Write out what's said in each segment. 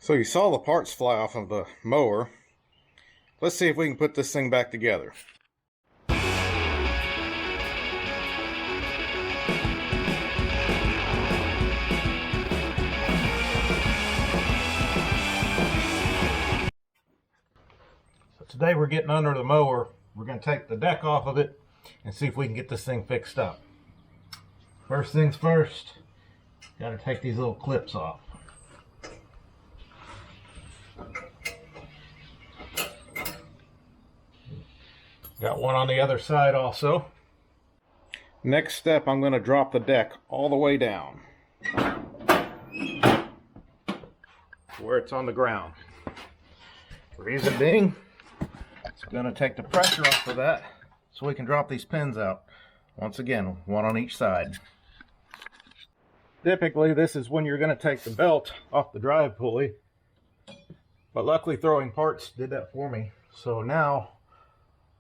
So you saw the parts fly off of the mower. Let's see if we can put this thing back together. So today we're getting under the mower. We're going to take the deck off of it and see if we can get this thing fixed up. First things first, got to take these little clips off. Got one on the other side also. Next step, I'm going to drop the deck all the way down where it's on the ground. Reason being, it's going to take the pressure off of that so we can drop these pins out. Once again, one on each side. Typically, this is when you're going to take the belt off the drive pulley, but luckily throwing parts did that for me. So now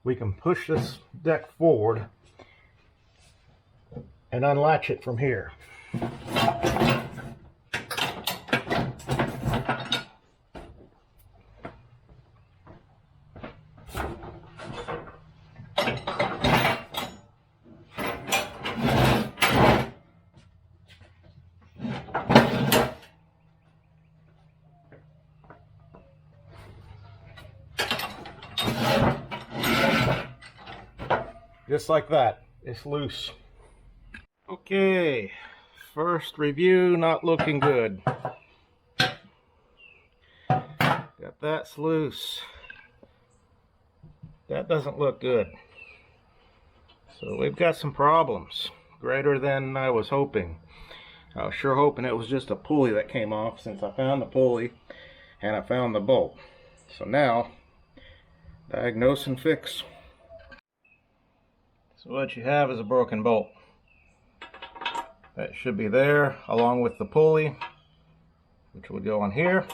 we can push this deck forward and unlatch it from here. Just like that, it's loose. Okay, first review, not looking good. Got that's loose. That doesn't look good. So we've got some problems, greater than I was hoping. I was sure hoping it was just a pulley that came off, since I found the pulley and I found the bolt. So now, diagnose and fix. So what you have is a broken bolt. That should be there along with the pulley, which would go on here.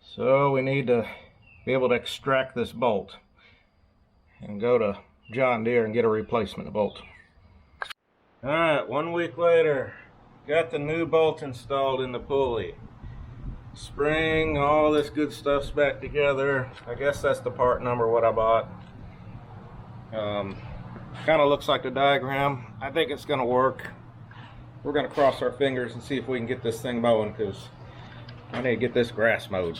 So we need to be able to extract this bolt and go to John Deere and get a replacement bolt. Alright, 1 week later, got the new bolt installed in the pulley. Spring, all this good stuff's back together. I guess that's the part number what I bought. Kind of looks like the diagram. I think it's going to work. We're going to cross our fingers and see if we can get this thing mowing, because I need to get this grass mowed.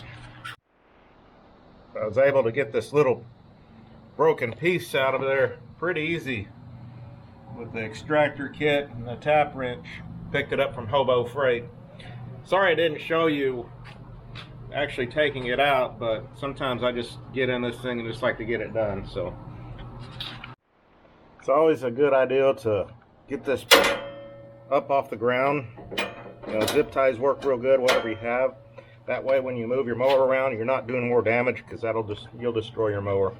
I was able to get this little broken piece out of there pretty easy with the extractor kit and the tap wrench. Picked it up from Hobo Freight. Sorry I didn't show you actually taking it out, but sometimes I just get in this thing and just like to get it done. So it's always a good idea to get this up off the ground. You know, zip ties work real good, whatever you have. That way when you move your mower around, you're not doing more damage, because you'll destroy your mower.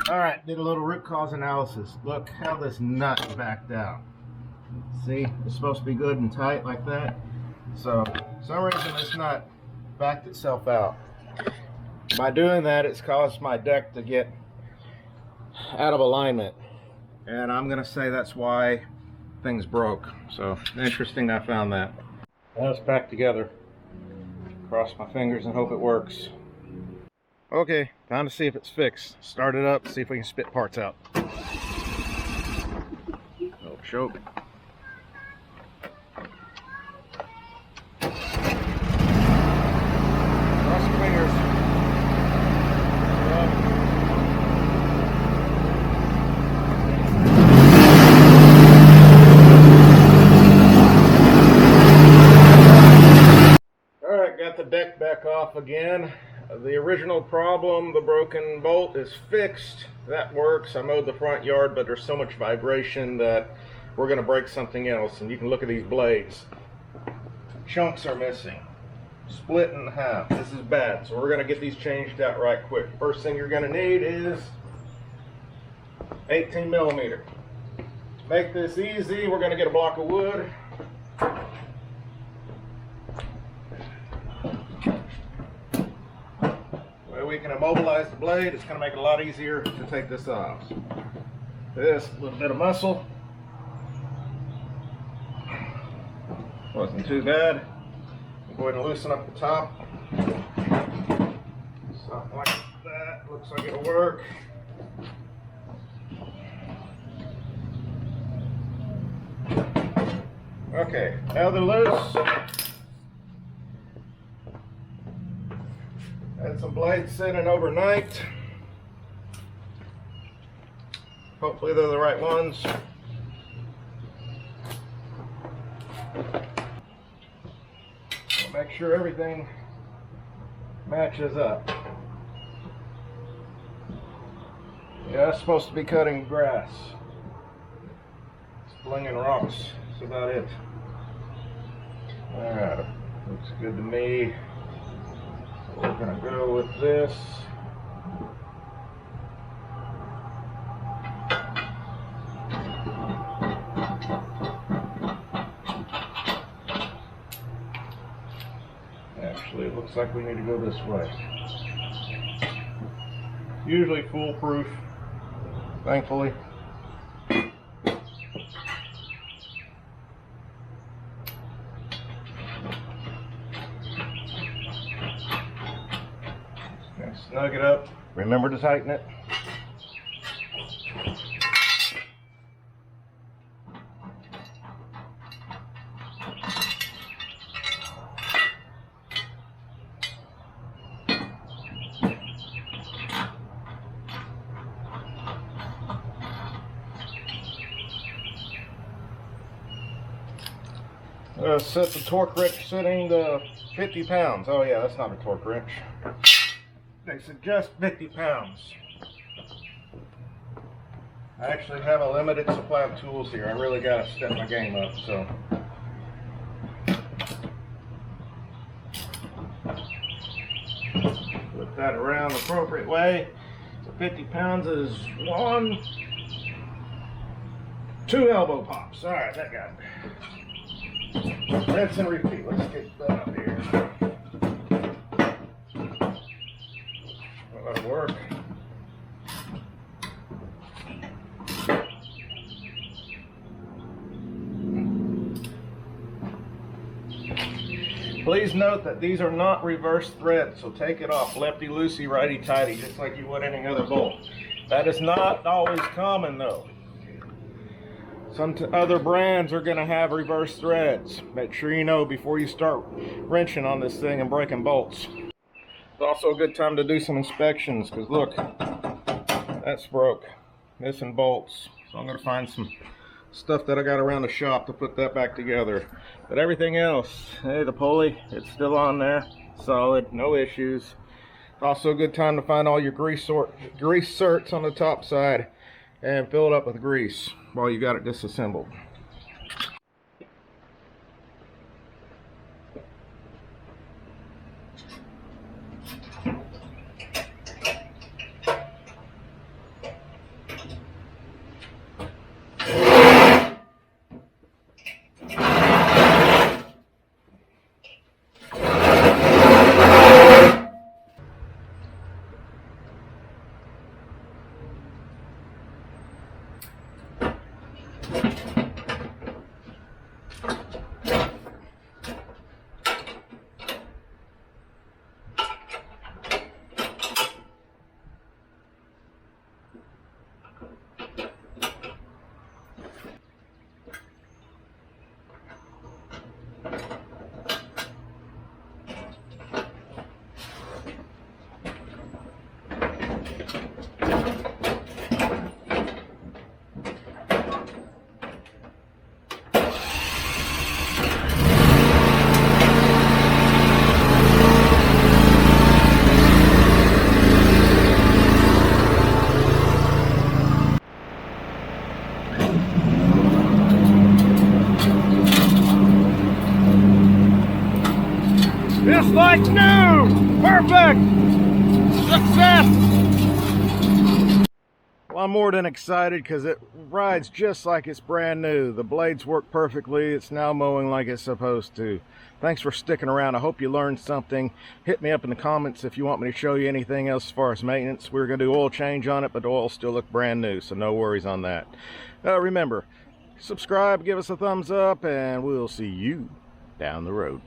Alright, did a little root cause analysis. Look how this nut backed out. See, it's supposed to be good and tight like that. So, for some reason this nut backed itself out. By doing that, it's caused my deck to get out of alignment. And I'm going to say that's why things broke. So, interesting I found that. Now it's back together. Cross my fingers and hope it works. Okay, time to see if it's fixed. Start it up, see if we can spit parts out. Oh, choke. Cross your fingers. Alright, got the deck back off again. The original problem, the broken bolt, is fixed. That works. I mowed the front yard, but there's so much vibration that we're going to break something else. And you can look at these blades. Chunks are missing. split in half. This is bad, so we're going to get these changed out right quick. First thing you're going to need is 18 millimeter. Make this easy, we're going to get a block of wood. Way we can immobilize the blade, it's going to make it a lot easier to take this off. This little bit of muscle wasn't too bad. Go ahead and loosen up the top. Something like that. Looks like it'll work. Okay, now they're loose. Had some blades sitting overnight. Hopefully they're the right ones. Make sure everything matches up. Yeah, it's supposed to be cutting grass. Slinging rocks, that's about it. Alright, looks good to me. So we're gonna go with this. Actually, it looks like we need to go this way. Usually foolproof, thankfully. Snug it up. Remember to tighten it. Set the torque wrench setting to 50 pounds. Oh yeah, that's not a torque wrench. They suggest 50 pounds. I actually have a limited supply of tools here. I really got to step my game up, so. Put that around the appropriate way. So 50 pounds is 2 elbow pops. All right, that got it. Rinse and repeat. Let's get that up here. Well, that'll work. Please note that these are not reverse threads, so take it off lefty-loosey, righty-tighty, just like you would any other bolt. That is not always common though. Some other brands are going to have reverse threads. Make sure you know before you start wrenching on this thing and breaking bolts. It's also a good time to do some inspections because look, that's broke. Missing bolts. So I'm going to find some stuff that I got around the shop to put that back together. But everything else, hey, the pulley, it's still on there. Solid, no issues. It's also a good time to find all your grease certs on the top side and fill it up with grease while you got it disassembled. Perfect! Success! Well, I'm more than excited because it rides just like it's brand new. The blades work perfectly. It's now mowing like it's supposed to. Thanks for sticking around. I hope you learned something. Hit me up in the comments if you want me to show you anything else as far as maintenance. We're going to do oil change on it, but the oil still look brand new, so no worries on that. Remember, subscribe, give us a thumbs up, and we'll see you down the road.